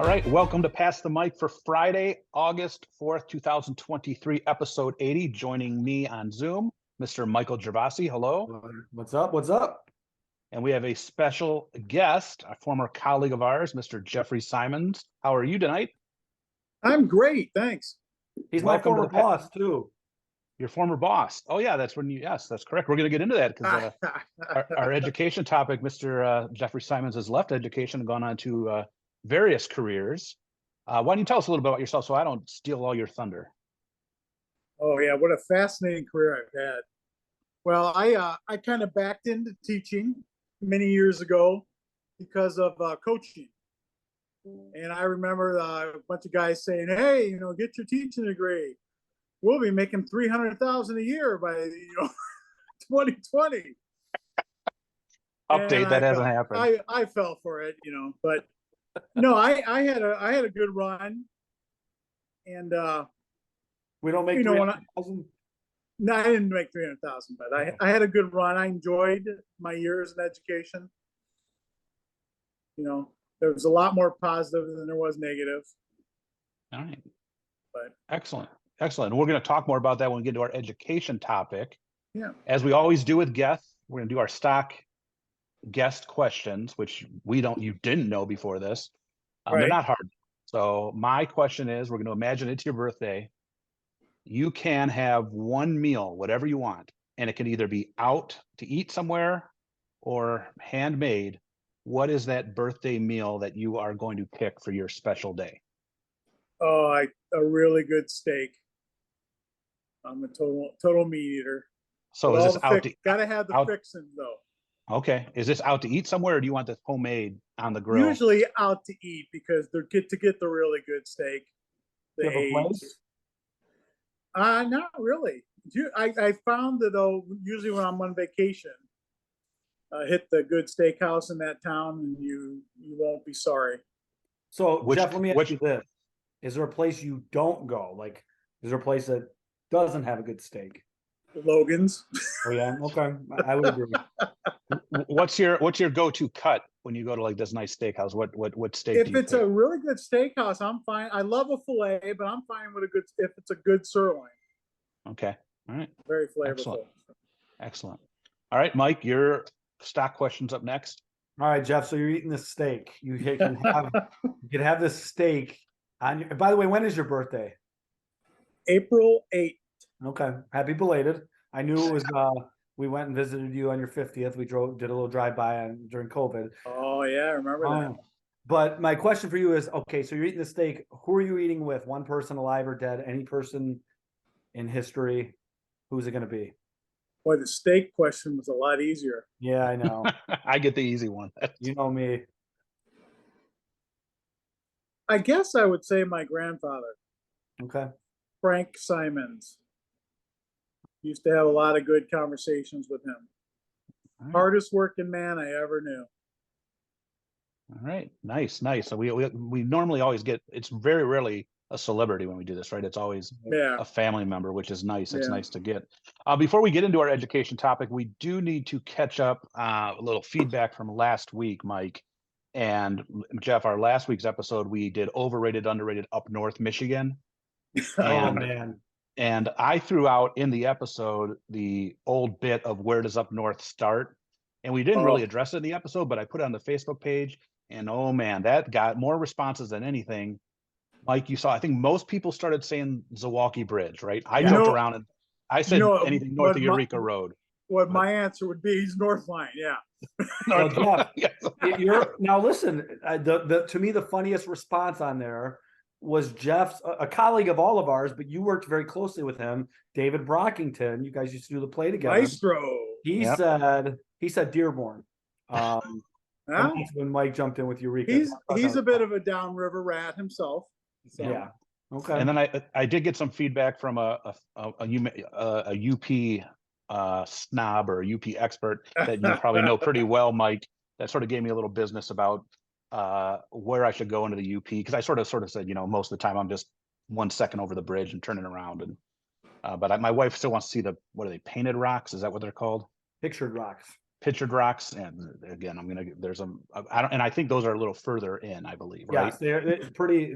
All right, welcome to Pass the Mic for Friday, August 4th, 2023, episode 80. Joining me on Zoom, Mr. Michael Gervasi. Hello. What's up? What's up? And we have a special guest, a former colleague of ours, Mr. Jeffrey Symons. How are you tonight? I'm great, thanks. He's my former boss too. Your former boss. Oh yeah, that's when you. Yes, that's correct. We're going to get into that because our education topic, Mr. Jeffrey Symons has left education and gone on to various careers. Why don't you tell us a little bit about yourself so I don't steal all your thunder? Oh yeah, what a fascinating career I've had. Well, I kind of backed into teaching many years ago because of coaching. And I remember a bunch of guys saying, "Hey, get your teaching degree. We'll be making $300,000 a year by 2020." Update that hasn't happened. I fell for it, but no, I had a good run, and we don't make $300,000. No, I didn't make $300,000, but I had a good run. I enjoyed my years in education. There was a lot more positive than there was negative. All right. But excellent. And we're going to talk more about that when we get to our education topic. Yeah. As we always do with guests, we're going to do our stock guest questions, which you didn't know before this. Right. They're not hard. So my question is, we're going to imagine it's your birthday. You can have one meal, whatever you want, and it can either be out to eat somewhere or handmade. What is that birthday meal that you are going to pick for your special day? Oh, a really good steak. I'm a total meat eater. So is this out to gotta have the fixings though. Okay. Is this out to eat somewhere, or do you want this homemade on the grill? Usually out to eat because they're to get the really good steak. You have a place? Not really. I found that though, usually when I'm on vacation, hit the good steakhouse in that town, and you won't be sorry. So, Jeff, let me ask you this: is there a place you don't go? Like, is there a place that doesn't have a good steak? Logan's. Oh yeah, okay, I would agree. What's your go-to cut when you go to like this nice steakhouse? What steak? If it's a really good steakhouse, I'm fine. I love a fillet, but I'm fine with if it's a good sirloin. Okay, all right. Very flavorful. Excellent. All right, Mike, your stock questions up next. All right, Jeff. So you're eating this steak. You can have this steak on your. By the way, when is your birthday? April 8th. Okay, happy belated. I knew it was. We went and visited you on your 50th. We did a little drive-by during COVID. Oh yeah, I remember that. But my question for you is, okay, so you're eating the steak. Who are you eating with? One person alive or dead? Any person in history? Who's it going to be? Boy, the steak question was a lot easier. Yeah, I know. I get the easy one. You know me. I guess I would say my grandfather. Okay. Frank Symons. Used to have a lot of good conversations with him. Right. Hardest working man I ever knew. All right, nice. So we normally always get. It's very rarely a celebrity when we do this, right? It's always a family member, which is nice. It's nice to get. Before we get into our education topic, we do need to catch up a little feedback from last week, Mike and Jeff. Our last week's episode, we did overrated, underrated up north Michigan. Oh man. And I threw out in the episode the old bit of where does up north start? And we didn't really address it in the episode, but I put it on the Facebook page, and oh man, that got more responses than anything. Mike, you saw, I think most people started saying Zilwaukee Bridge, right? I jumped around and I said anything north of Eureka Road. My answer would be he's North Line, yeah. Now listen, to me, the funniest response on there was Jeff's, a colleague of all of ours, but you worked very closely with him, David Brockington. You guys used to do the play together. Maestro. He said Dearborn. That's when Mike jumped in with Eureka. He's a bit of a downriver rat himself. So. Yeah. Okay. And then I did get some feedback from a UP snob or a UP expert that you probably know pretty well, Mike. That sort of gave me a little business about where I should go into the UP, because I sort of said, most of the time I'm just 1 second over the bridge and turning around, and but my wife still wants to see what are they, painted rocks? Is that what they're called? Pictured rocks. Pictured Rocks, and again, I think those are a little further in, I believe, right? Yes, it's pretty.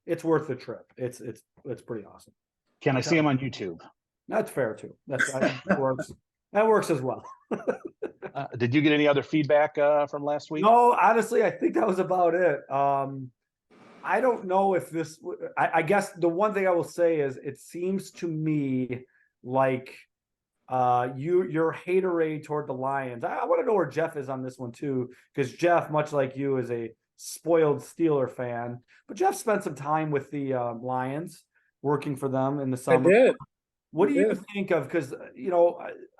It's worth the trip. It's pretty awesome. Can I see them on YouTube? That's fair too. That works. That works as well. Did you get any other feedback from last week? No, honestly, I think that was about it. I don't know if this. I guess the one thing I will say is, it seems to me like your haterade toward the Lions. I want to know where Jeff is on this one too, because Jeff, much like you, is a spoiled Steeler fan. But Jeff spent some time with the Lions, working for them in the summer. I did. What do you think of? Because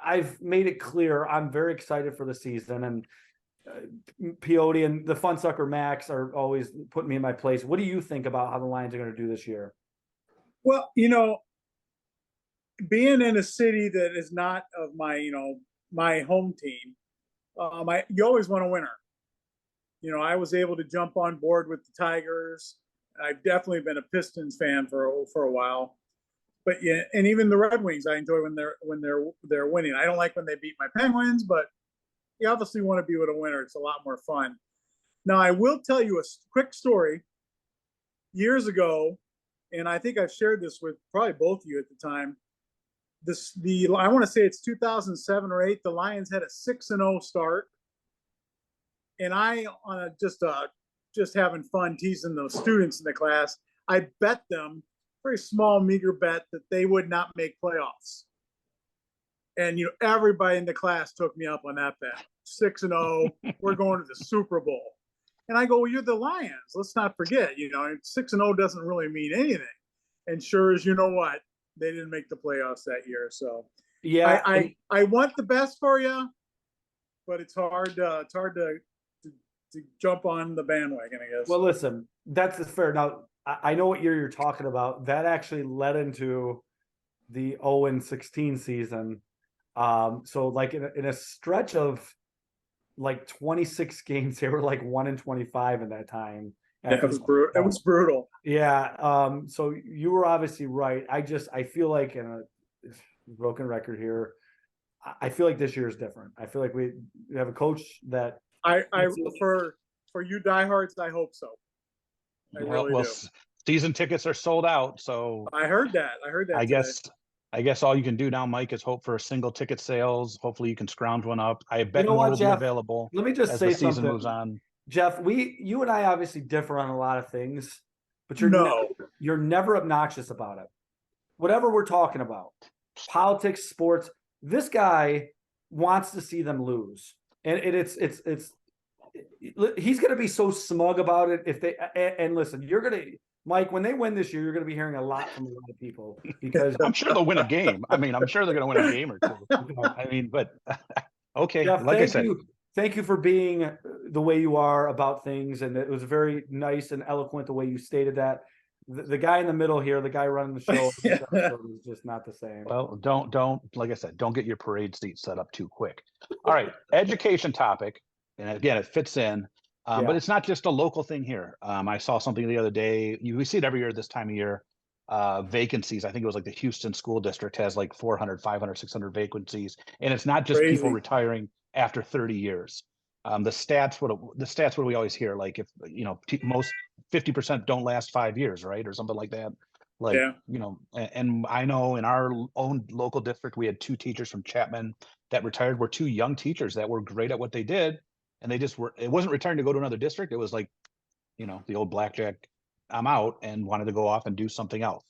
I've made it clear I'm very excited for the season, and Peyote and the Funsucker Max are always putting me in my place. What do you think about how the Lions are going to do this year? Well, being in a city that is not of my home team, you always want a winner. I was able to jump on board with the Tigers. I've definitely been a Pistons fan for a while, but yeah, and even the Red Wings, I enjoy when they're winning. I don't like when they beat my Penguins, but you obviously want to be with a winner. It's a lot more fun. Now, I will tell you a quick story. Years ago, and I think I've shared this with probably both of you at the time. I want to say it's 2007 or 8. The Lions had a 6-0 start, and I, on just having fun teasing those students in the class, I bet them, very small, meager bet, that they would not make playoffs. And everybody in the class took me up on that bet. 6-0, we're going to the Super Bowl. And I go, well, you're the Lions. Let's not forget, 6-0 doesn't really mean anything. And sure as you know what, they didn't make the playoffs that year. So yeah, I want the best for you, but it's hard to jump on the bandwagon, I guess. Well, listen, that's fair. Now, I know what year you're talking about. That actually led into the 0-16 season. So like in a stretch of like 26 games, they were like 1-25 in that time. It was brutal. It was brutal. Yeah. So you were obviously right. I feel like, in a broken record here, I feel like this year is different. I feel like we have a coach that for you diehards, I hope so. I really do. Season tickets are sold out, so I heard that. I guess all you can do now, Mike, is hope for single ticket sales. Hopefully, you can scrounge one up. I bet more will be available. Let me just as say the season something. moves on. Jeff, you and I obviously differ on a lot of things, but you're never obnoxious about it. Whatever we're talking about, politics, sports, this guy wants to see them lose, and he's going to be so smug about it if they. And listen, you're going to, Mike, when they win this year, you're going to be hearing a lot from a lot of people, because I'm sure they'll win a game. I mean, I'm sure they're going to win a game or two. I mean, but okay, Jeff, like I said. Thank you for being the way you are about things, and it was very nice and eloquent the way you stated that. The guy in the middle here, the guy running the show, is just not the same. Well, don't like I said, don't get your parade seat set up too quick. All right, education topic, and again, it fits in, but it's not just a local thing here. I saw something the other day. We see it every year this time of year. Vacancies. I think it was like the Houston School District has like 400, 500, 600 vacancies, and it's not just people retiring after 30 years. The stats what we always hear, like if most 50% don't last 5 years, right, or something like that. Like and I know in our own local district we had 2 teachers from Chapman that retired. Were 2 young teachers that were great at what they did, and they just were. It wasn't retiring to go to another district. It was like, the old blackjack. I'm out, and wanted to go off and do something else.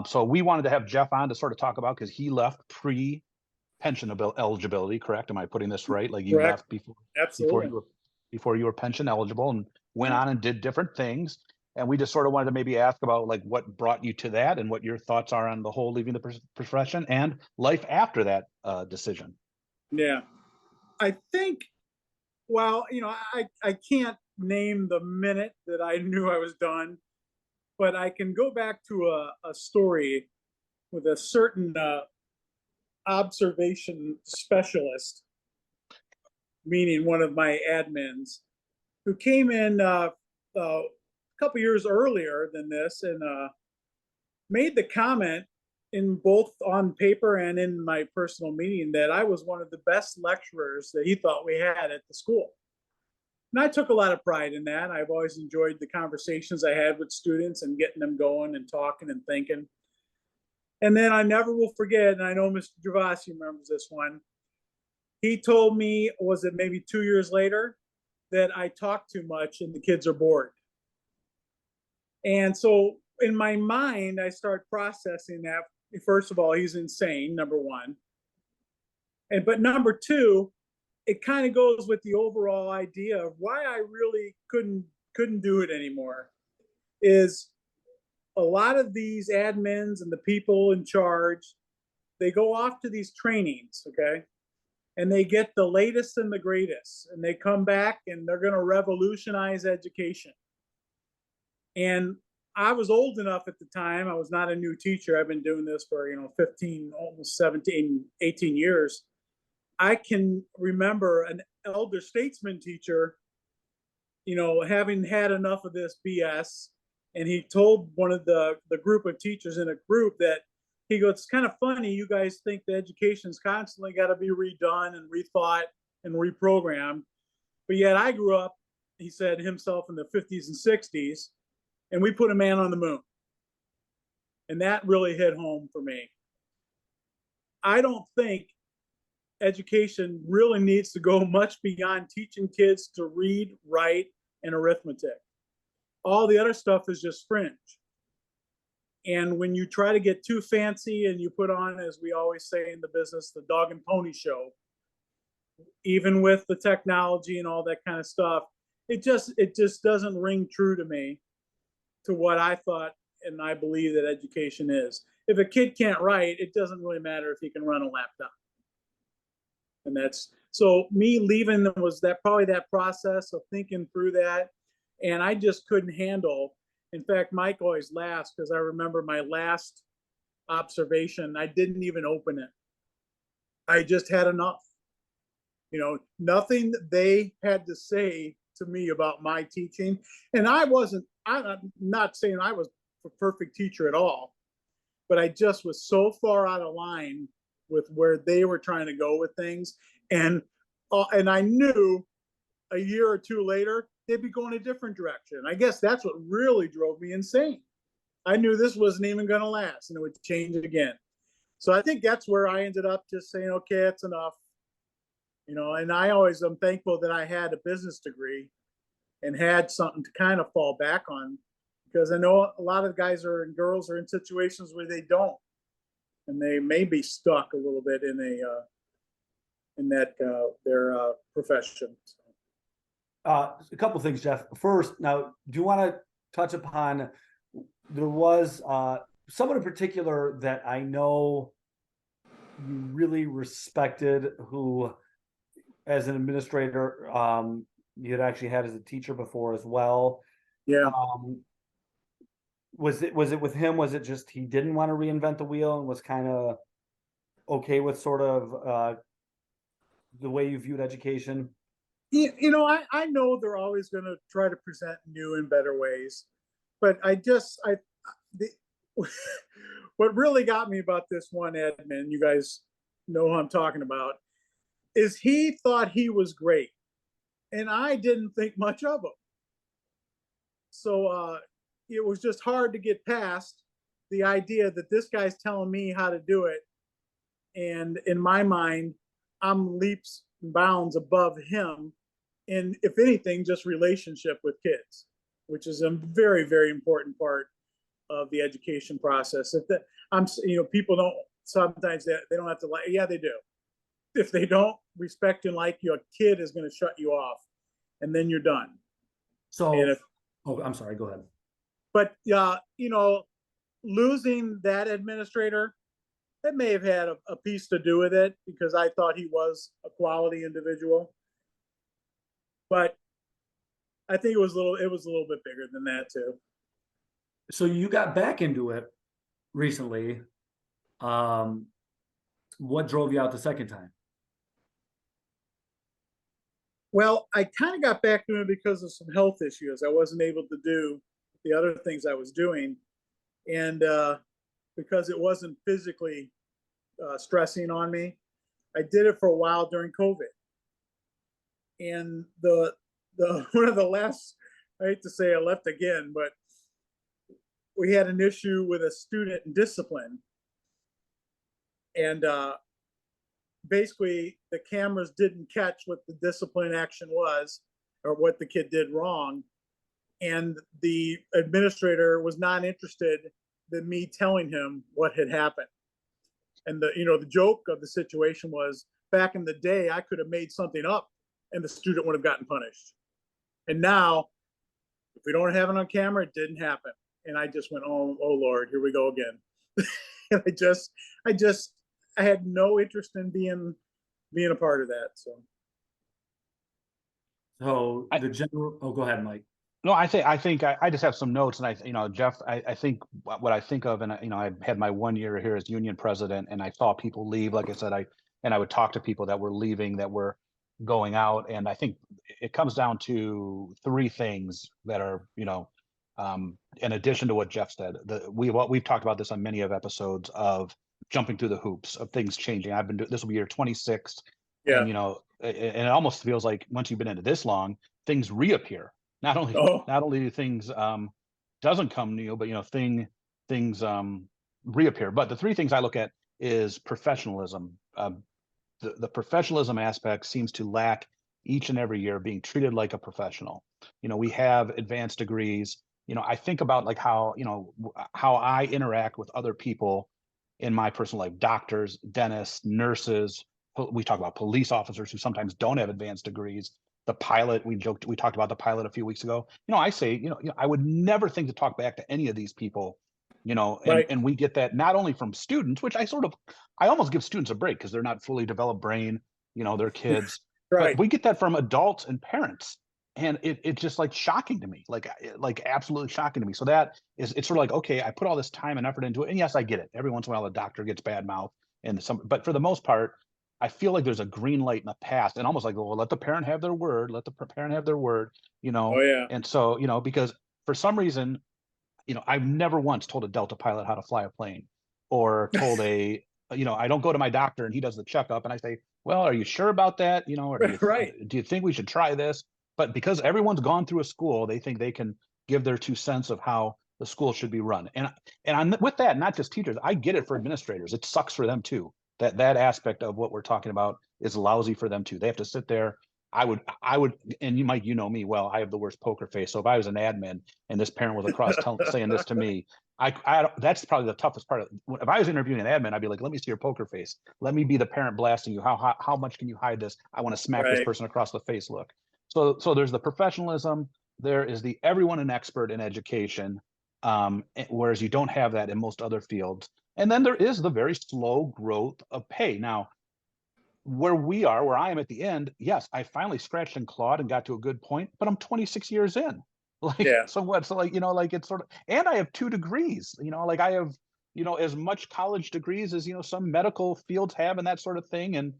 So we wanted to have Jeff on to sort of talk about, because he left pre-pension eligibility, correct? Am I putting this right? Like you left before you were pension eligible, and went on and did different things. And we just sort of wanted to maybe ask about like what brought you to that, and what your thoughts are on the whole leaving the profession and life after that decision. Yeah, I think. Well, I can't name the minute that I knew I was done, but I can go back to a story with a certain observation specialist, meaning one of my admins, who came in a couple years earlier than this, and made the comment in both on paper and in my personal meeting that I was one of the best lecturers that he thought we had at the school. And I took a lot of pride in that. I've always enjoyed the conversations I had with students and getting them going and talking and thinking. And then I never will forget, and I know Mr. Gervasi remembers this one. He told me, was it maybe 2 years later, that I talk too much and the kids are bored. And so in my mind, I start processing that. First of all, he's insane, number one. But number two, it kind of goes with the overall idea of why I really couldn't do it anymore. Is a lot of these admins and the people in charge, they go off to these trainings, okay? And they get the latest and the greatest, and they come back and they're going to revolutionize education. And I was old enough at the time. I was not a new teacher. I've been doing this for, 15, almost 17, 18 years. I can remember an elder statesman teacher, having had enough of this BS. And he told one of the group of teachers in a group that he goes, it's kind of funny. You guys think the education's constantly got to be redone and rethought and reprogrammed. But yet I grew up, he said himself, in the 50s and 60s, and we put a man on the moon. And that really hit home for me. I don't think education really needs to go much beyond teaching kids to read, write, and arithmetic. All the other stuff is just fringe. And when you try to get too fancy and you put on, as we always say in the business, the dog and pony show, even with the technology and all that kind of stuff, it just doesn't ring true to me, to what I thought and I believe that education is. If a kid can't write, it doesn't really matter if he can run a laptop. And that's, so me leaving was probably that process of thinking through that. And I just couldn't handle. In fact, Mike always laughs because I remember my last observation, I didn't even open it. I just had enough. Nothing they had to say to me about my teaching. And I'm not saying I was a perfect teacher at all, but I just was so far out of line with where they were trying to go with things. And I knew a year or two later, they'd be going a different direction. I guess that's what really drove me insane. I knew this wasn't even going to last and it would change it again. So I think that's where I ended up just saying, okay, that's enough. And I always am thankful that I had a business degree and had something to kind of fall back on, because I know a lot of guys and girls are in situations where they don't, and they may be stuck a little bit in their profession. A couple of things, Jeff. First, now, do you want to touch upon, there was someone in particular that I know you really respected, who, as an administrator, you had actually had as a teacher before as well. Yeah. Was it with him? Was it just he didn't want to reinvent the wheel and was kind of okay with sort of the way you viewed education? I know they're always going to try to present new and better ways, but what really got me about this one admin, you guys know who I'm talking about, is he thought he was great, and I didn't think much of him. So it was just hard to get past the idea that this guy's telling me how to do it, and in my mind, I'm leaps and bounds above him in, if anything, just relationship with kids, which is a very, very important part of the education process. People don't, sometimes they don't have to like, yeah, they do. If they don't respect and like you, a kid is going to shut you off, and then you're done. So, I'm sorry, go ahead. But losing that administrator, that may have had a piece to do with it, because I thought he was a quality individual. But I think it was a little bit bigger than that too. So you got back into it recently. What drove you out the second time? Well, I kind of got back to it because of some health issues. I wasn't able to do the other things I was doing. And because it wasn't physically stressing on me. I did it for a while during COVID. And the one of the last, I hate to say I left again, but we had an issue with a student in discipline. And basically the cameras didn't catch what the discipline action was or what the kid did wrong. And the administrator was not interested in me telling him what had happened. And the joke of the situation was, back in the day, I could have made something up and the student would have gotten punished. And now, if we don't have it on camera, it didn't happen. And I just went, oh Lord, here we go again. And I had no interest in being a part of that. So the general, oh, go ahead, Mike. No, I think I just have some notes, and Jeff, I think what I think of, and I had my 1 year here as union president, and I saw people leave. Like I said, I would talk to people that were leaving, that were going out, and I think it comes down to three things that are, in addition to what Jeff said. We've talked about this on many of episodes of jumping through the hoops of things changing. I've been this will be year 26, yeah. And and it almost feels like once you've been into this long, things reappear. Not only do things doesn't come new, but things reappear. But the three things I look at is professionalism. The professionalism aspect seems to lack each and every year, being treated like a professional. We have advanced degrees. I think about like how I interact with other people in my personal life: doctors, dentists, nurses. We talk about police officers who sometimes don't have advanced degrees. The pilot, we talked about the pilot a few weeks ago. I say, I would never think to talk back to any of these people, Right. and we get that not only from students, which I almost give students a break because they're not fully developed brain, they're kids, Right. but we get that from adults and parents. And it's just like shocking to me, like absolutely shocking to me. So it's sort of like, okay, I put all this time and effort into it. And yes, I get it. Every once in a while, a doctor gets bad mouth but for the most part, I feel like there's a green light in the past, and almost like, well, let the parent have their word, Oh yeah. And so, because for some reason, I've never once told a Delta pilot how to fly a plane, or told I don't go to my doctor and he does the checkup and I say, well, are you sure about that? Or Right. do you think we should try this? But because everyone's gone through a school, they think they can give their 2 cents of how the school should be run. And I'm with that, not just teachers. I get it for administrators. It sucks for them too. That aspect of what we're talking about is lousy for them too. They have to sit there. I would, and Mike, me well. I have the worst poker face. So if I was an admin and this parent was across saying this to me, that's probably the toughest part. If I was interviewing an admin, I'd be like, let me see your poker face. Let me be the parent blasting you. How much can you hide this? I want to smack this person across the face look. So there's the professionalism. There is the everyone an expert in education, whereas you don't have that in most other fields. And then there is the very slow growth of pay. Now, where I am at the end, yes, I finally scratched and clawed and got to a good point, but I'm 26 years in. So what? So it's sort of, and I have 2 degrees, like I have, as much college degrees as, some medical fields have and that sort of thing. And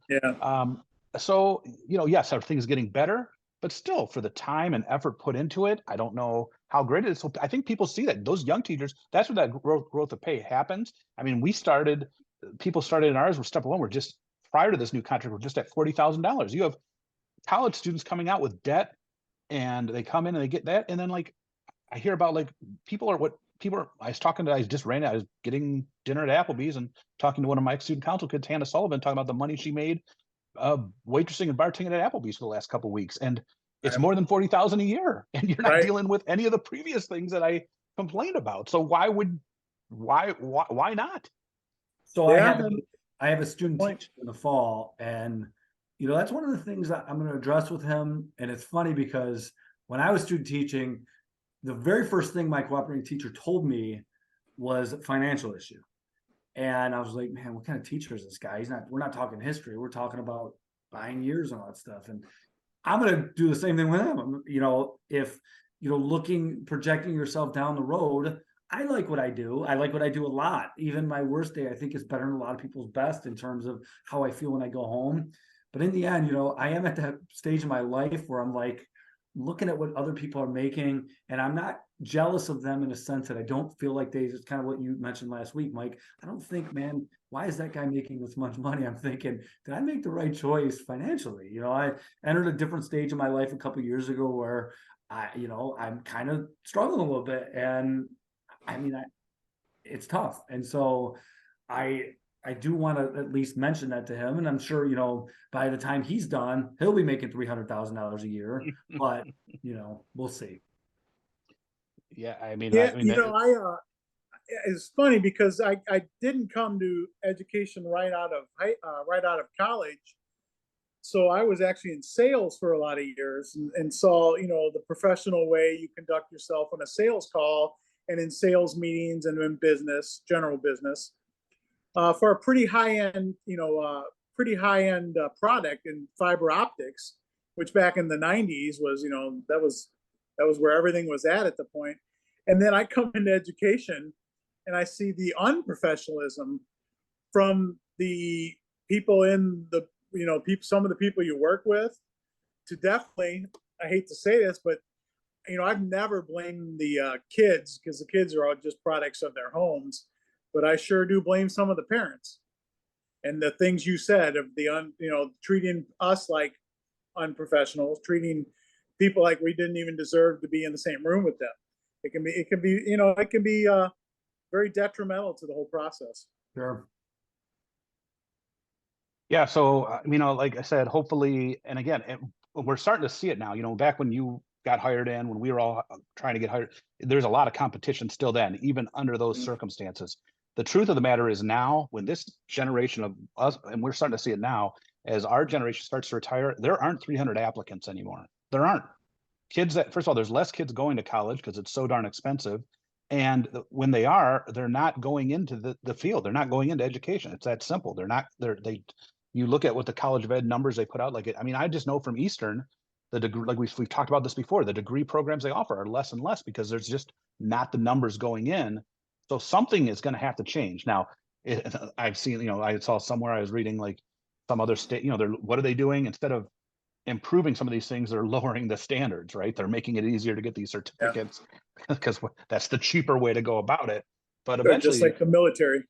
so, yes, are things getting better? But still, for the time and effort put into it, I don't know how great it is. So I think people see that. Those young teachers, that's where that growth of pay happens. I mean, people started in ours, we're step one, we're just, prior to this new contract, we're just at $40,000. You have college students coming out with debt, and they come in and they get that. And then I hear about I was getting dinner at Applebee's and talking to one of my student council kids, Hannah Sullivan, talking about the money she made waitressing and bartending at Applebee's for the last couple of weeks, and it's more than $40,000 a year, and you're not dealing with any of the previous things that I complained about. So why not? So I have a student teacher in the fall, and that's one of the things that I'm going to address with him. And it's funny because when I was student teaching, the very first thing my cooperating teacher told me was a financial issue. And I was like, man, what kind of teacher is this guy? We're not talking history. We're talking about buying years and all that stuff. And I'm going to do the same thing with him. If, projecting yourself down the road, I like what I do. I like what I do a lot. Even my worst day, I think, is better than a lot of people's best in terms of how I feel when I go home. But in the end, I am at that stage in my life where I'm like, looking at what other people are making, and I'm not jealous of them in a sense that I don't feel like it's kind of what you mentioned last week, Mike. I don't think, man, why is that guy making this much money? I'm thinking, did I make the right choice financially? You know, I entered a different stage of my life a couple of years ago where I'm kind of struggling a little bit, and I mean, it's tough. And so I do want to at least mention that to him. And I'm sure, by the time he's done, he'll be making $300,000 a year, but we'll see. Yeah. I mean, it's funny because I didn't come to education right out of college. So I was actually in sales for a lot of years and saw, the professional way you conduct yourself on a sales call and in sales meetings and in business, general business, for a pretty high end, product in fiber optics, which back in the 90s was, that was where everything was at the point. And then I come into education and I see the unprofessionalism from the people in the, some of the people you work with, to definitely, I hate to say this, but I've never blamed the kids, because the kids are all just products of their homes, but I sure do blame some of the parents and the things you said of the treating us like unprofessionals, treating people like we didn't even deserve to be in the same room with them. It can be very detrimental to the whole process. Sure. Yeah. So, like I said, hopefully, and again, we're starting to see it now. Back when you got hired in, when we were all trying to get hired, there's a lot of competition still then, even under those circumstances. The truth of the matter is now, when this generation of us, and we're starting to see it now, as our generation starts to retire, there aren't 300 applicants anymore. There aren't. Kids that, first of all, there's less kids going to college because it's so darn expensive. And when they are, they're not going into the field. They're not going into education. It's that simple. You look at what the College of Ed numbers they put out, I just know from Eastern, the degree, like we've talked about this before, the degree programs they offer are less and less because there's just not the numbers going in. So something is going to have to change. Now, I've seen, I saw somewhere, I was reading like some other state, what are they doing? Instead of improving some of these things, they're lowering the standards, right? They're making it easier to get these certificates because that's the cheaper way to go about it. But eventually, just like the military.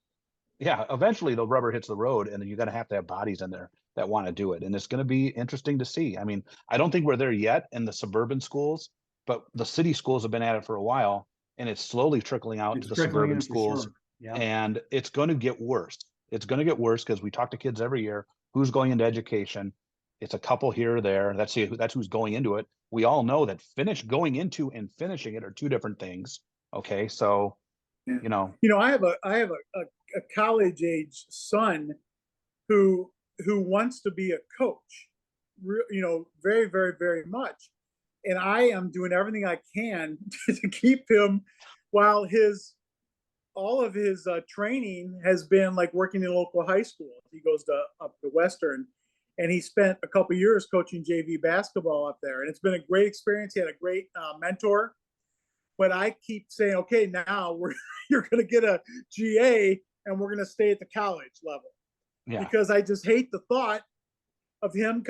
Yeah, eventually the rubber hits the road, and you're going to have bodies in there that want to do it. And it's going to be interesting to see. I don't think we're there yet in the suburban schools, but the city schools have been at it for a while, and it's slowly trickling out to the suburban schools. Sure. Yeah. And it's going to get worse. It's going to get worse because we talk to kids every year who's going into education. It's a couple here or there. That's who's going into it. We all know that going into and finishing it are two different things. Okay, so I have a college age son who wants to be a coach, very, very, very much. And I am doing everything I can to keep him, while all of his training has been like working in a local high school. He goes up to Western, and he spent a couple years coaching JV basketball up there. And it's been a great experience. He had a great mentor. But I keep saying, okay, now you're going to get a GA and we're going to stay at the college level. Yeah. Because I just hate the thought of him.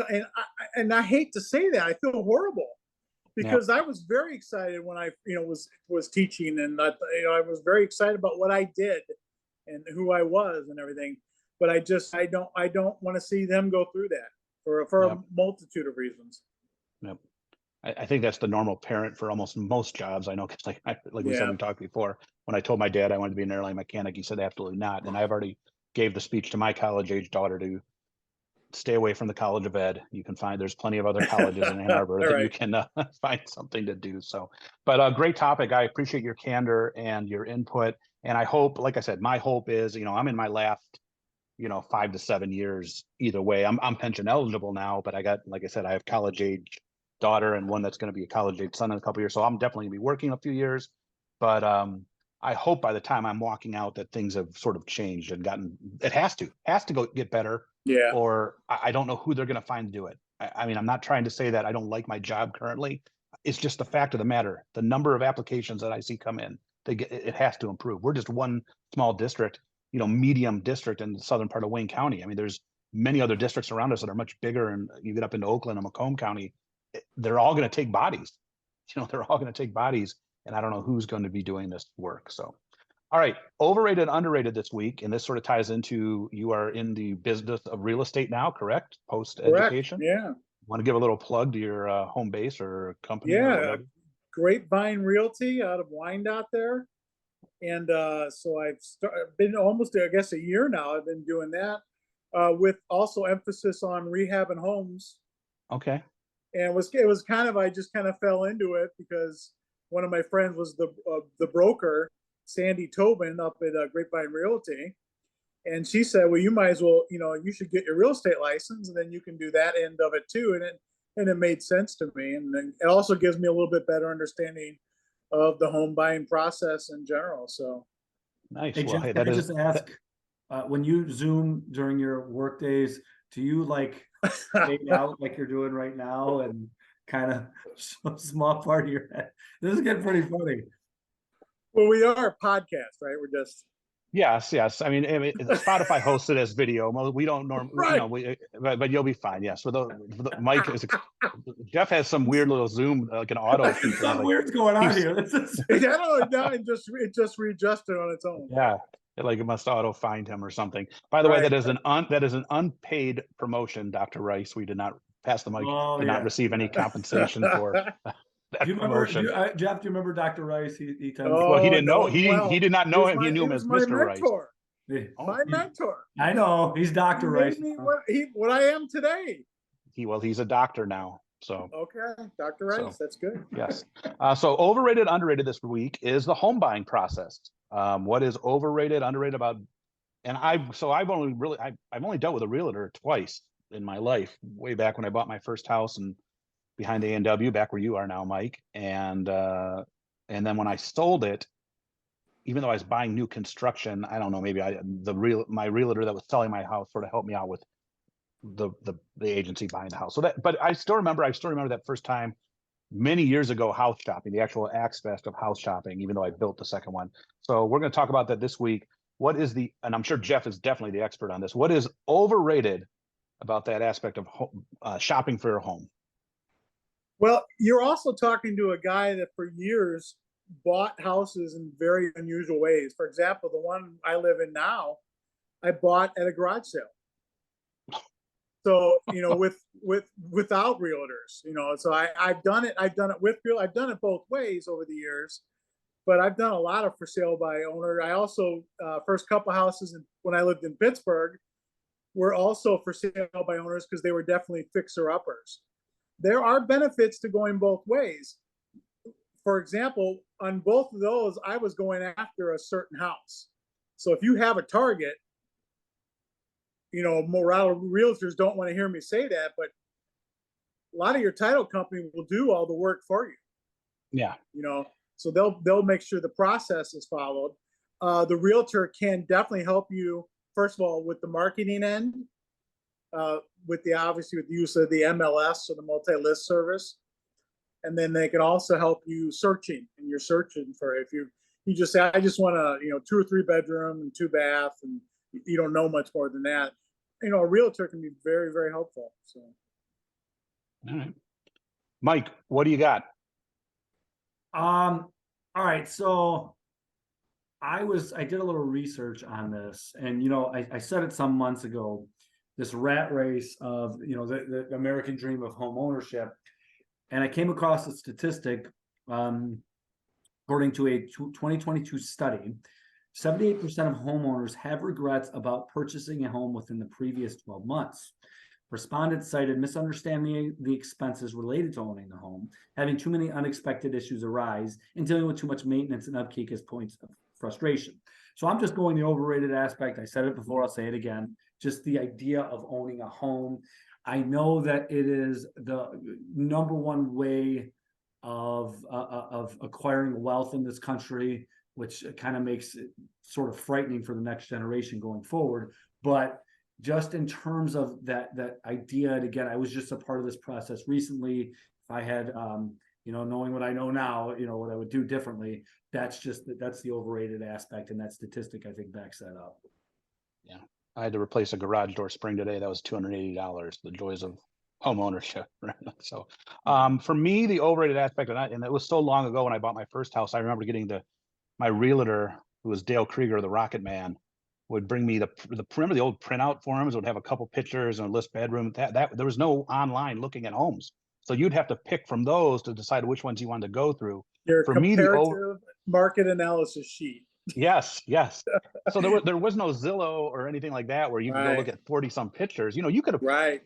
And I hate to say that. I feel horrible because I was very excited when I, was teaching, and I was very excited about what I did and who I was and everything. But I don't want to see them go through that for a multitude of reasons. Yep. I think that's the normal parent for almost most jobs. I know, because we said, we talked before, when I told my dad I wanted to be an airline mechanic, he said absolutely not. And I've already gave the speech to my college age daughter to stay away from the College of Ed. You can there's plenty of other colleges in Ann Arbor that you can find something to do. So, but great topic. I appreciate your candor and your input. And I hope, like I said, my hope is, I'm in my last 5 to 7 years either way. I'm pension eligible now, but I have college age daughter and one that's going to be a college age son in a couple of years. So I'm definitely gonna be working a few years, but I hope by the time I'm walking out that things have sort of changed and it has to go get better. Yeah. Or I don't know who they're going to find to do it. I'm not trying to say that I don't like my job currently. It's just the fact of the matter. The number of applications that I see come in, it has to improve. We're just one small district, medium district in the southern part of Wayne County. There's many other districts around us that are much bigger, and you get up into Oakland and Macomb County, they're all going to take bodies. They're all going to take bodies, and I don't know who's going to be doing this work. So, all right, overrated, underrated this week, and this sort of ties into you are in the business of real estate now, correct? Post education. Yeah. Want to give a little plug to your home base or company? Yeah. Or whatever? Grapevine Realty out of Wyandotte there. And so I've been almost, I guess, a year now. I've been doing that with also emphasis on rehab and homes. Okay. And it was kind of, I just kind of fell into it because one of my friends was the broker, Sandy Tobin, up at Grapevine Realty. And she said, well, you might as well, you should get your real estate license, and then you can do that end of it too. And it made sense to me. And then it also gives me a little bit better understanding of the home buying process in general. So nice. Hey, Well, Jeff, hey, can I just ask, when you Zoom during your work days, do you like fade out like you're doing right now and kind of show a small part of your head? This is getting pretty funny. Well, we are a podcast, right? We're just yes. I mean, Spotify hosts it as video. We don't normally, right. But you'll be fine. Yes, for the Mike is. Jeff has some weird little Zoom, like an auto feature. Something weird's going on here. It just readjusted on its own. Yeah, it must auto find him or something. By the way, that is an unpaid promotion, Dr. Rice. We did not pass the mic. Did not receive any compensation for that promotion. Jeff, do you remember Dr. Rice? He tends well, he didn't know. He did not know him. He knew him as Mr. Rice. My mentor. I know he's Dr. Rice. What I am today. He's a doctor now. So okay, Dr. Rice, that's good. Yes. So overrated, underrated this week is the home buying process. What is overrated, underrated about? And I've only dealt with a realtor twice in my life. Way back when I bought my first house and behind A&W, back where you are now, Mike. And then when I sold it, even though I was buying new construction, I don't know, maybe my realtor that was selling my house sort of helped me out with the agency buying the house. But I still remember that first time many years ago, house shopping, the actual aspect of house shopping, even though I built the second one. So we're going to talk about that this week. And I'm sure Jeff is definitely the expert on this. What is overrated about that aspect of shopping for your home? Well, you're also talking to a guy that for years bought houses in very unusual ways. For example, the one I live in now, I bought at a garage sale. So, without realtors, so I've done it with real, I've done it both ways over the years, but I've done a lot of for sale by owner. I also, first couple houses when I lived in Pittsburgh were also for sale by owners because they were definitely fixer uppers. There are benefits to going both ways. For example, on both of those, I was going after a certain house. So if you have a target, morale realtors don't want to hear me say that, but a lot of your title company will do all the work for you. Yeah. So they'll make sure the process is followed. The realtor can definitely help you, first of all, with the marketing end, with the use of the MLS or the multi-list service. And then they can also help you searching, and you're searching for, if you just say, I just want a 2 or 3 bedroom and 2 bath, and you don't know much more than that. A realtor can be very, very helpful. So, all right, Mike, what do you got? All right. So I did a little research on this, and I said it some months ago, this rat race of the American dream of home ownership, and I came across a statistic, according to a 2022 study. 78% of homeowners have regrets about purchasing a home within the previous 12 months. Respondents cited misunderstanding the expenses related to owning the home, having too many unexpected issues arise, and dealing with too much maintenance and upkeep as points of frustration. So I'm just going the overrated aspect. I said it before, I'll say it again. Just the idea of owning a home. I know that it is the number one way of acquiring wealth in this country, which kind of makes it sort of frightening for the next generation going forward. But just in terms of that idea, and again, I was just a part of this process recently. If I had, knowing what I know now, what I would do differently, that's the overrated aspect. And that statistic, I think, backs that up. Yeah. I had to replace a garage door spring today. That was $280. The joys of home ownership. Right? So, for me, the overrated aspect, and it was so long ago when I bought my first house. I remember getting my realtor, who was Dale Krieger, the Rocket Man, would bring me the remember the old printout forms. Would have a couple pictures and a list bedroom. That there was no online looking at homes, so you'd have to pick from those to decide which ones you wanted to go through. Your For me, comparative market analysis sheet. yes, yes. So there was no Zillow or anything like that where you could go look at 40 some pictures. You could have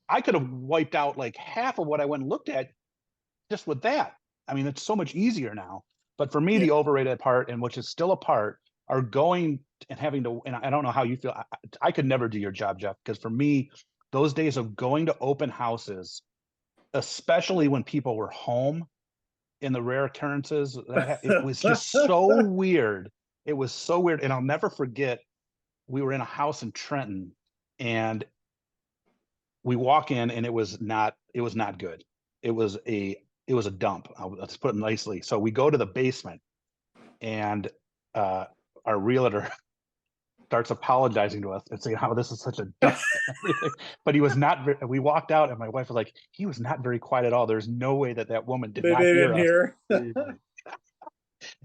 I could have wiped out like half of what I went and looked at just with that. I mean, it's so much easier now. But for me, the overrated part, and which is still a part, are going and having to, and I don't know how you feel. I could never do your job, Jeff, because for me, those days of going to open houses, especially when people were home, in the rare occurrences, it was just so weird. It was so weird. And I'll never forget, we were in a house in Trenton, and we walk in, and it was not good. It was a dump. Let's put it nicely. So we go to the basement, and our realtor starts apologizing to us and saying how this is such a dump and everything. But he was not. We walked out, and my wife was like, he was not very quiet at all. There's no way that woman did not hear us.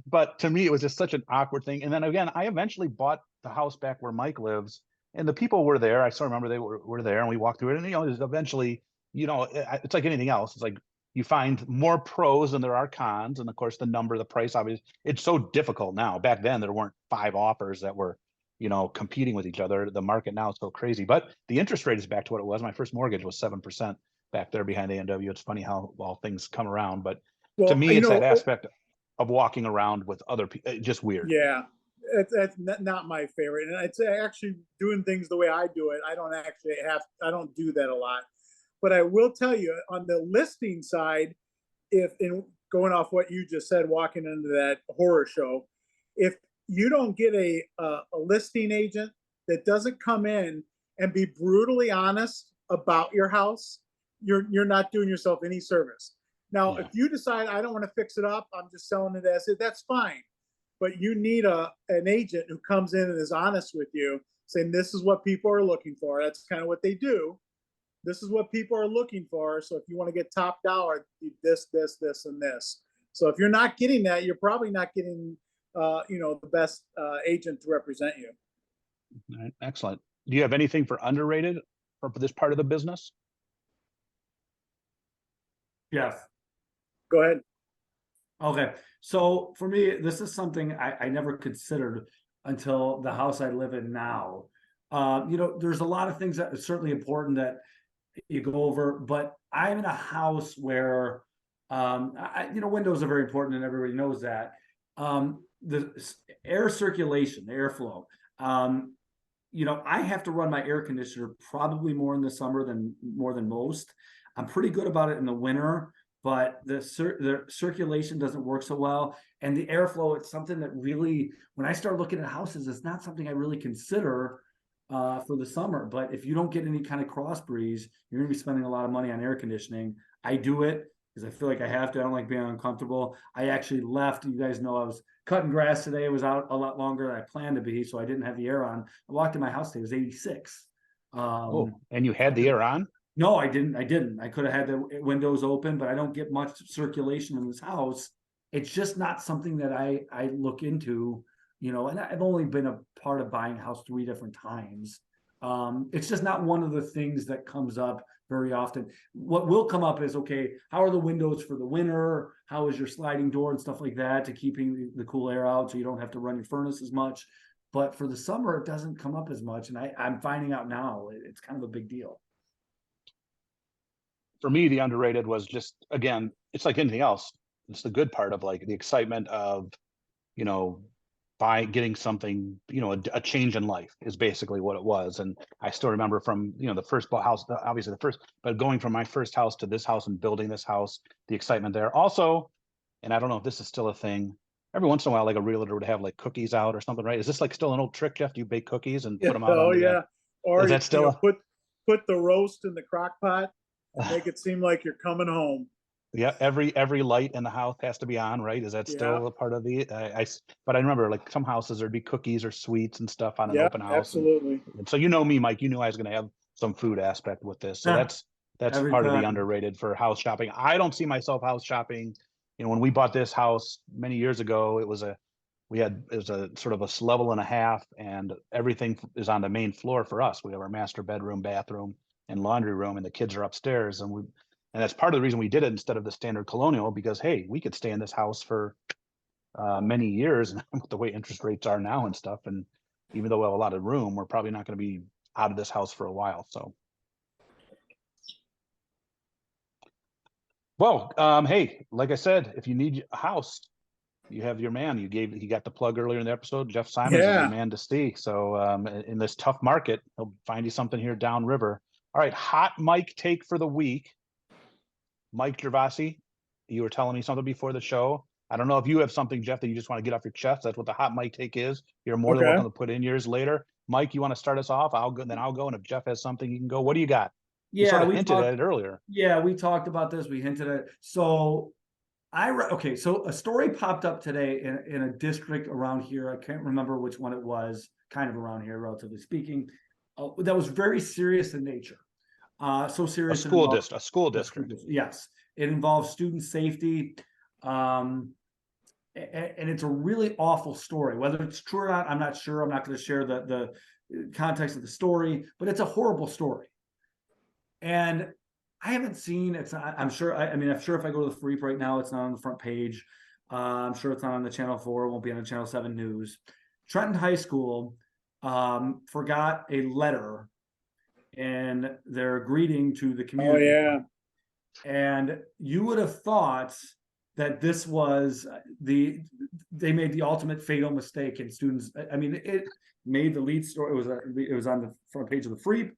But to me, it was just such an awkward thing. And then again, I eventually bought the house back where Mike lives, and the people were there. I still remember they were there, and we walked through it. And it was eventually, it's like anything else. It's like you find more pros than there are cons, and of course, the price, obviously, it's so difficult now. Back then, there weren't 5 offers that were, competing with each other. The market now is so crazy, but the interest rate is back to what it was. My first mortgage was 7% back there behind A&W. It's funny how all things come around, but to me, it's that aspect of walking around with other people, just weird. Yeah, that's not my favorite, and it's actually doing things the way I do it. I don't do that a lot, but I will tell you on the listing side, if in going off what you just said, walking into that horror show, if you don't get a listing agent that doesn't come in and be brutally honest about your house, you're not doing yourself any service. Now, if you decide I don't want to fix it up, I'm just selling it as it, that's fine. But you need an agent who comes in and is honest with you, saying this is what people are looking for. That's kind of what they do. This is what people are looking for. So if you want to get top dollar, this, and this. So if you're not getting that, you're probably not getting the best agent to represent you. All right, excellent. Do you have anything for underrated for this part of the business? Yes. Go ahead. Okay. So for me, this is something I never considered until the house I live in now. There's a lot of things that are certainly important that you go over, but I'm in a house where, windows are very important and everybody knows that. The air circulation, the airflow. I have to run my air conditioner probably more in the summer than most. I'm pretty good about it in the winter, but the circulation doesn't work so well. And the airflow, it's something that really, when I start looking at houses, it's not something I really consider for the summer. But if you don't get any kind of cross breeze, you're going to be spending a lot of money on air conditioning. I do it because I feel like I have to. I don't like being uncomfortable. I actually left. You guys know I was cutting grass today. It was out a lot longer than I planned to be, so I didn't have the air on. I walked in my house today. It was 86. And you had the air on? No, I didn't. I could have had the windows open, but I don't get much circulation in this house. It's just not something that I look into, and I've only been a part of buying a house 3 different times. It's just not one of the things that comes up very often. What will come up is, okay, how are the windows for the winter? How is your sliding door and stuff like that to keeping the cool air out so you don't have to run your furnace as much? But for the summer, it doesn't come up as much. And I'm finding out now it's kind of a big deal. For me, the underrated was just, again, it's like anything else. It's the good part of like the excitement of, getting something, a change in life is basically what it was. And I still remember from, the first house, obviously but going from my first house to this house and building this house, the excitement there. Also, and I don't know if this is still a thing, every once in a while, like a realtor would have like cookies out or something, right? Is this like still an old trick, Jeff? Do you bake cookies and put them out? Oh, yeah. Or is that still put the roast in the crock pot, make it seem like you're coming home. Yeah, every light in the house has to be on, right? Is that still a part of the? But I remember like some houses there'd be cookies or sweets and stuff on an open house. Absolutely. And so me, Mike, you knew I was going to have some food aspect with this. So That's Every part of the time. underrated for house shopping. I don't see myself house shopping. When we bought this house many years ago, it was a sort of a level and a half, and everything is on the main floor for us. We have our master bedroom, bathroom, and laundry room, and the kids are upstairs. And that's part of the reason we did it instead of the standard colonial, because hey, we could stay in this house for many years, and with the way interest rates are now and stuff. And even though we have a lot of room, we're probably not going to be out of this house for a while. So. Well, hey, like I said, if you need a house, you have your man. He got the plug earlier in the episode. Jeff Symons is your man to see. So in this tough market, he'll find you something here downriver. All right, hot mic take for the week. Mike Gervasi, you were telling me something before the show. I don't know if you have something, Jeff, that you just want to get off your chest. That's what the hot mic take is. You're more than welcome to put in yours later. Mike, you want to start us off? I'll go, and if Jeff has something, you can go. What do you got? Yeah, you sort of hinted at it earlier. Yeah, we talked about this. We hinted at it. So so a story popped up today in a district around here. I can't remember which one it was, kind of around here, relatively speaking, that was very serious in nature. So serious. A school district. Yes. It involves student safety. And it's a really awful story. Whether it's true or not, I'm not sure. I'm not going to share the context of the story, but it's a horrible story. And I haven't seen I'm sure. I'm sure if I go to the Freep right now, it's not on the front page. I'm sure it's not on the Channel 4. It won't be on the Channel 7 News. Trenton High School forgot a letter in their greeting to the community. Oh, yeah. And you would have thought that this was they made the ultimate fatal mistake in students. I mean, it made the lead story. It was on the front page of the Freep.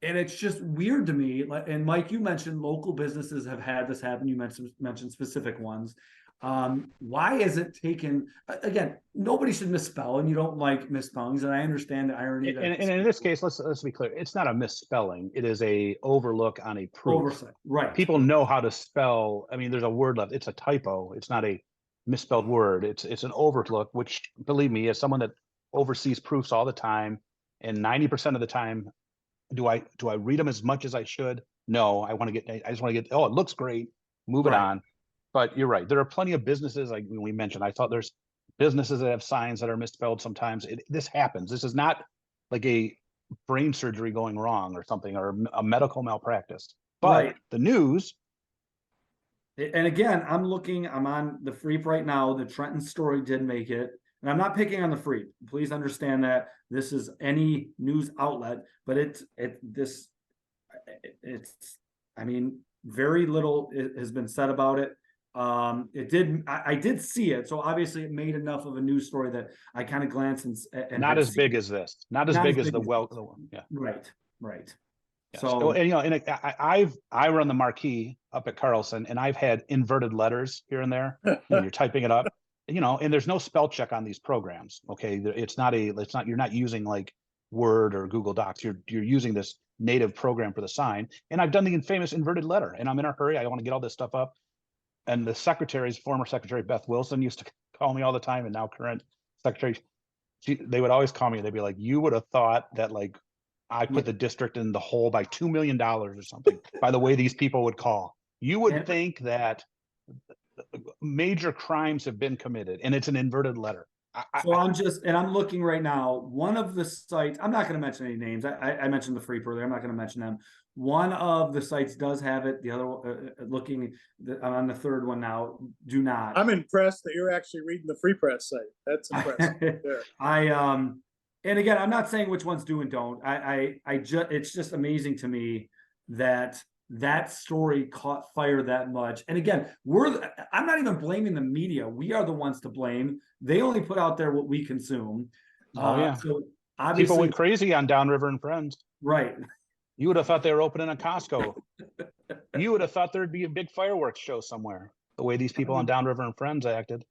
And it's just weird to me. And Mike, you mentioned local businesses have had this happen. You mentioned specific ones. Why is it taken? Again, nobody should misspell, and you don't like misspellings. And I understand the irony. And in this case, let's be clear. It's not a misspelling. It is a overlook on a proof. Oversight, right? People know how to spell. I mean, there's a word left. It's a typo. It's not a misspelled word. It's an overlook, which, believe me, as someone that oversees proofs all the time, and 90% of the time, do I read them as much as I should? No, I just want to get, oh, it looks great, move it on. But you're right. There are plenty of businesses, like we mentioned. I thought there's businesses that have signs that are misspelled sometimes. This happens. This is not like a brain surgery going wrong or something, or a medical malpractice. But the news. And again, I'm on the Freep right now. The Trenton story did make it. And I'm not picking on the Freep. Please understand that this is any news outlet, but very little has been said about it. I did see it, so obviously it made enough of a news story that I kind of glanced and not as big as this, not as big as the one. Yeah. Right. Yes. So, and I run the marquee up at Carlson, and I've had inverted letters here and there. You're typing it up. And there's no spell check on these programs. Okay. You're not using like Word or Google Docs. You're using this native program for the sign. And I've done the infamous inverted letter, and I'm in a hurry. I want to get all this stuff up. And the former secretary, Beth Wilson, used to call me all the time, and now current secretary, they would always call me. They'd be like, you would have thought that like I put the district in the hole by $2 million or something by the way these people would call. You would think that major crimes have been committed, and it's an inverted letter. I'm looking right now. One of the sites, I'm not going to mention any names. I mentioned the Freep earlier. I'm not going to mention them. One of the sites does have it. The other, I'm on the third one now. Do not. I'm impressed that you're actually reading the Free Press site. That's impressive. And again, I'm not saying which ones do and don't. It's just amazing to me that story caught fire that much. And again, I'm not even blaming the media. We are the ones to blame. They only put out there what we consume. So obviously, people went crazy on Downriver and Friends. Right. You would have thought they were opening a Costco. You would have thought there'd be a big fireworks show somewhere, the way these people on Downriver and Friends acted.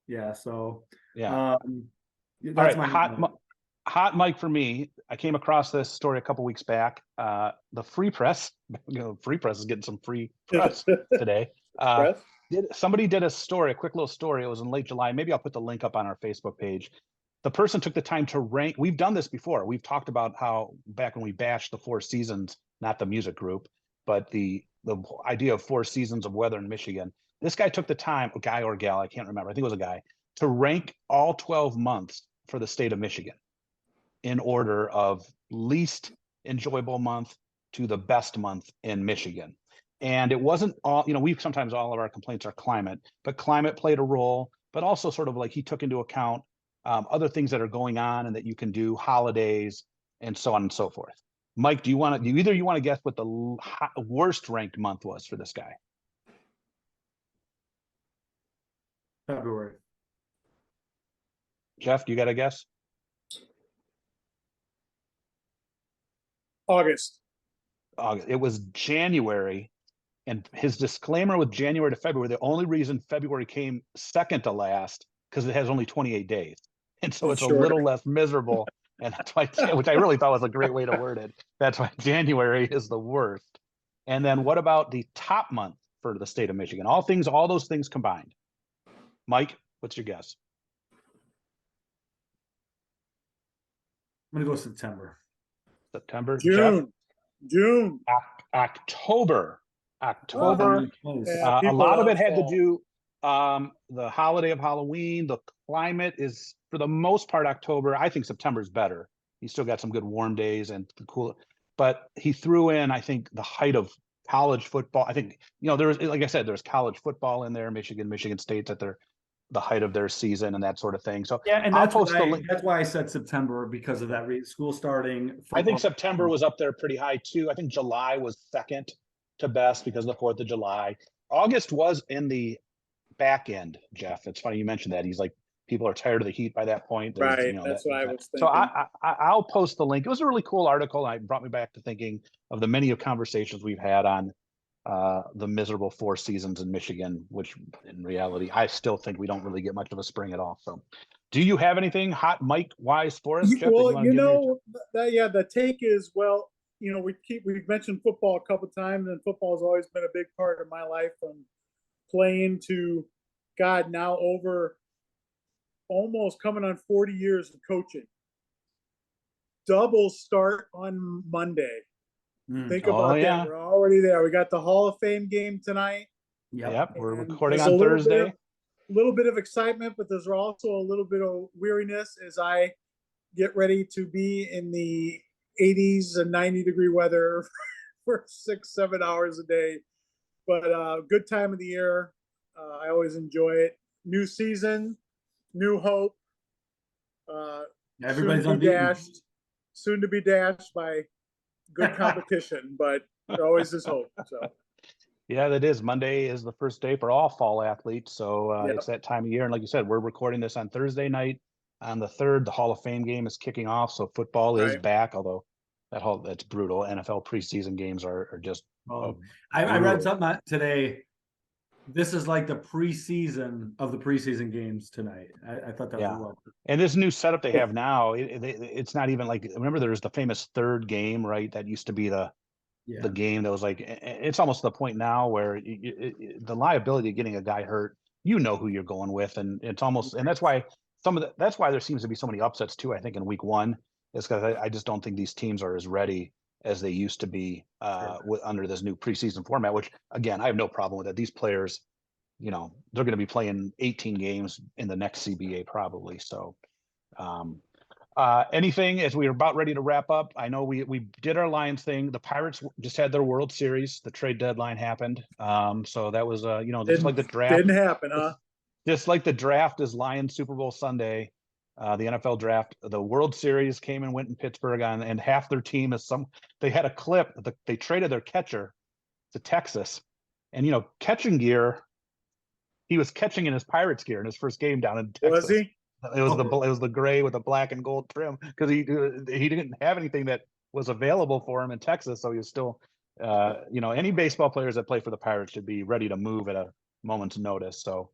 Yeah. So yeah. That's all right, hot mic for me. I came across this story a couple weeks back. The Free Press, Free Press is getting some free press today. Somebody did a quick little story. It was in late July. Maybe I'll put the link up on our Facebook page. the person took the time to rank. We've done this before. We've talked about how back when we bashed the Four Seasons, not the music group, but the idea of Four Seasons of weather in Michigan. This guy took the time, a guy or gal, I can't remember, I think it was a guy, to rank all 12 months for the state of Michigan in order of least enjoyable month to the best month in Michigan. And it wasn't all, we sometimes all of our complaints are climate, but climate played a role, but also sort of like he took into account other things that are going on and that you can do, holidays, and so on and so forth. Mike, do you want to guess what the worst ranked month was for this guy? February. Jeff, you got a guess? August. It was January. And his disclaimer with January to February, the only reason February came second to last, because it has only 28 days. And so it's a little less miserable. And that's why, which I really thought was a great way to word it. That's why January is the worst. And then what about the top month for the state of Michigan? All those things combined. Mike, what's your guess? I'm going to go September. September? June. Jeff? June. October. Yeah, a lot of it had to do the holiday of Halloween. The climate is, for the most part, October. I think September is better. He still got some good warm days and cool, but he threw in, I think, the height of college football. I think, there was, like I said, there's college football in there, Michigan State's at the height of their season and that sort of thing. So yeah, and I'll post the link. That's why I said September, because of that school starting. I think September was up there pretty high too. I think July was second to best because of the 4th of July. August was in the back end, Jeff. It's funny you mentioned that. He's like, people are tired of the heat by that point. Right, that's what I was thinking. So I'll post the link. It was a really cool article. And it brought me back to thinking of the many conversations we've had on the miserable 4 seasons in Michigan, which in reality, I still think we don't really get much of a spring at all. So do you have anything hot mic wise for us, Jeff? Well, the take is, well, we've mentioned football a couple of times, and football has always been a big part of my life, from playing to, God, now over almost coming on 40 years of coaching. Double start on Monday. Think about that. We're already there. We got the Hall of Fame game tonight. Yep. We're recording on Thursday. A little bit of excitement, but there's also a little bit of weariness as I get ready to be in the 80s and 90-degree weather for 6-7 hours a day. But good time of the year. I always enjoy it. New season, new hope. Everybody's unbeaten. Soon to be dashed by good competition, but there always is hope. So. Yeah, that is. Monday is the first day for all fall athletes. So It's that time of year. And like you said, we're recording this on Thursday night. On the 3rd, the Hall of Fame game is kicking off. So football is back, although that's brutal. NFL preseason games are just. I read something today. This is like the preseason of the preseason games tonight. I thought that was well. And this new setup they have now, it's not even like, remember there's the famous 3rd game, right? That used to be the game that was like, it's almost the point now where the liability of getting a guy hurt, who you're going with. And it's almost, and that's why that's why there seems to be so many upsets too, I think, in week 1, is because I just don't think these teams are as ready as they used to be under this new preseason format, which again, I have no problem with it. These players, they're going to be playing 18 games in the next CBA probably. So anything as we are about ready to wrap up? I know we did our Lions thing. The Pirates just had their World Series. The trade deadline happened. So that was, just like the draft. Didn't happen, huh? Just like the draft is Lions Super Bowl Sunday. The NFL draft, the World Series came and went in Pittsburgh and half their team they had a clip that they traded their catcher to Texas, and catching gear, he was catching in his Pirates gear in his first game down in Texas. Was he? It was the gray with the black and gold trim, because he didn't have anything that was available for him in Texas, so he was still any baseball players that play for the Pirates should be ready to move at a moment's notice. So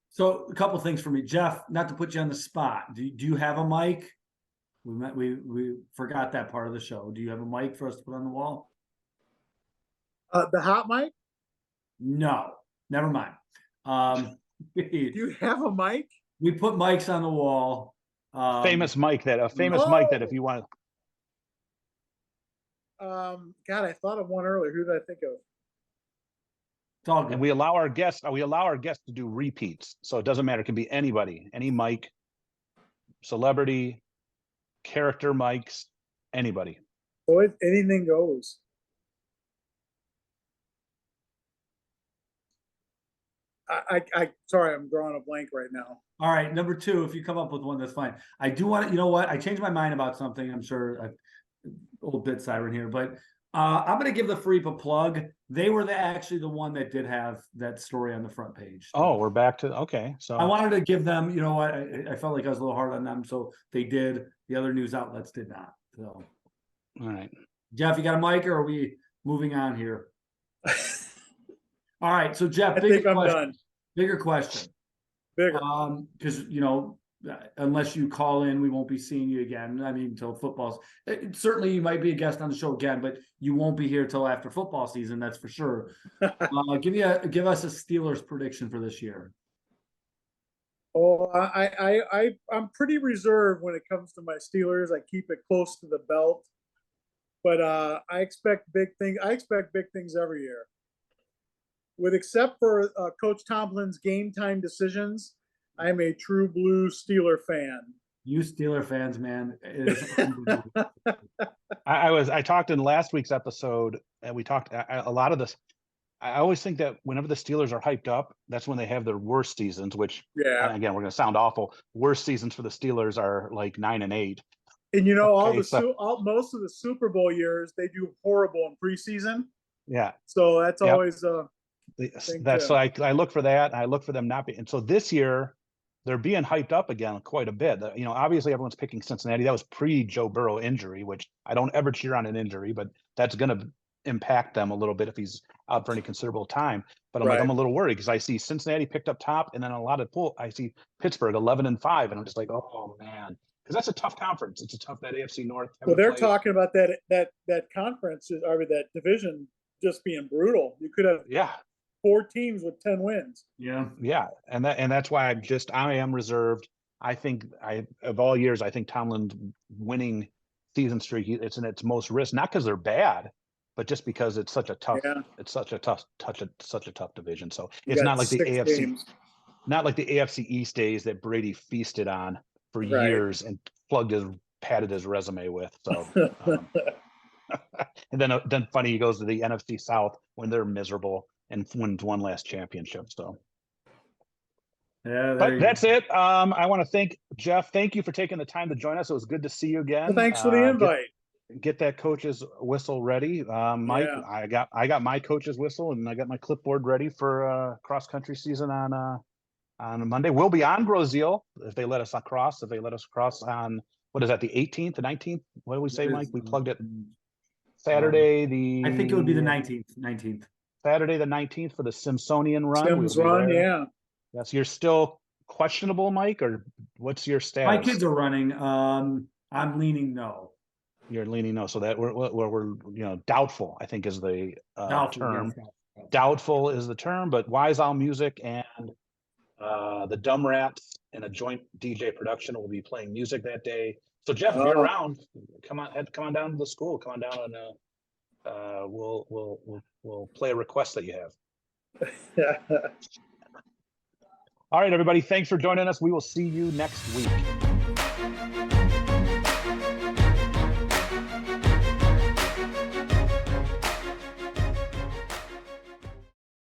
So a couple things for me, Jeff, not to put you on the spot. Do you have a mic? We forgot that part of the show. Do you have a mic for us to put on the wall? The hot mic? No, never mind. Do you have a mic? We put mics on the wall. famous mic that if you want. God, I thought of one earlier. Who did I think of? It's all good. And we allow our guests to do repeats, so it doesn't matter. It can be anybody, any mic, celebrity, character mics, anybody. Oh, anything goes. I sorry, I'm drawing a blank right now. All right, number 2, if you come up with one, that's fine. I do want to, you know what? I changed my mind about something. I'm sure a little bit siren here, but I'm going to give the Freep a plug. They were actually the one that did have that story on the front page. So Oh, we're back to, okay. So I wanted to give them, you know what? I felt like I was a little hard on them, so they did. The other news outlets did not. So, all right. Jeff, you got a mic, or are we moving on here? All right, so Jeff, I think I'm done. Bigger question. Bigger. Because you know, unless you call in, we won't be seeing you again. I mean, until football's. Certainly, you might be a guest on the show again, but you won't be here till after football season. That's for sure. Give us a Steelers prediction for this year. Oh, I'm pretty reserved when it comes to my Steelers. I keep it close to the belt, but I expect big things. I expect big things every year. With except for Coach Tomlin's game time decisions, I'm a true blue Steeler fan. You Steeler fans, man. It is I talked in last week's episode, and we talked a lot of this. I always think that whenever the Steelers are hyped up, that's when they have their worst seasons, which, again, we're going to sound awful. Worst seasons for the Steelers are like 9 and 8. And you know, most of the Super Bowl years, they do horrible in preseason. Yeah. So that's always that's so I look for that. I look for them not being. And so this year, they're being hyped up again quite a bit. You know, obviously everyone's picking Cincinnati. That was pre-Joe Burrow injury, which I don't ever cheer on an injury, but that's going to impact them a little bit if he's out for any considerable time. But I'm a little worried because I see Cincinnati picked up top, and then a lot of I see Pittsburgh 11-5, and I'm just like, oh man, because that's a tough conference. It's a tough, that AFC North. Well, they're talking about that conference or that division just being brutal. You could have 4 teams with 10 wins. Yeah, and that's why I am reserved. I think of all years, I think Tomlin's winning season streak, it's in its most risk, not because they're bad, but just because it's such a tough division. So it's not like the AFC games. Not like the AFC East days that Brady feasted on for years and padded his resume with. So and then funny, he goes to the NFC South when they're miserable and wins one last championship. So but that's it. I want to thank Jeff. Thank you for taking the time to join us. It was good to see you again. Well, thanks for the invite. Get that coach's whistle ready. Mike, I got my coach's whistle, and I got my clipboard ready for cross country season on Monday. We'll be on Grosjean if they let us across. If they let us cross on, what is that, the 18th, the 19th? What do we say, Mike? We plugged it Saturday. I think it would be the 19th. Saturday the 19th for the Simpsonian run. Sims run, yeah. Yes, you're still questionable, Mike, or what's your status? My kids are running. I'm leaning no. You're leaning no, so that we're doubtful, I think is the term. Yes. Doubtful is the term, but Wise Owl Music and the Dumb Rats and a joint DJ production will be playing music that day. So Jeff, if you're around, come on down to the school. Come on down and we'll play a request that you have. All right, everybody, thanks for joining us. We will see you next week.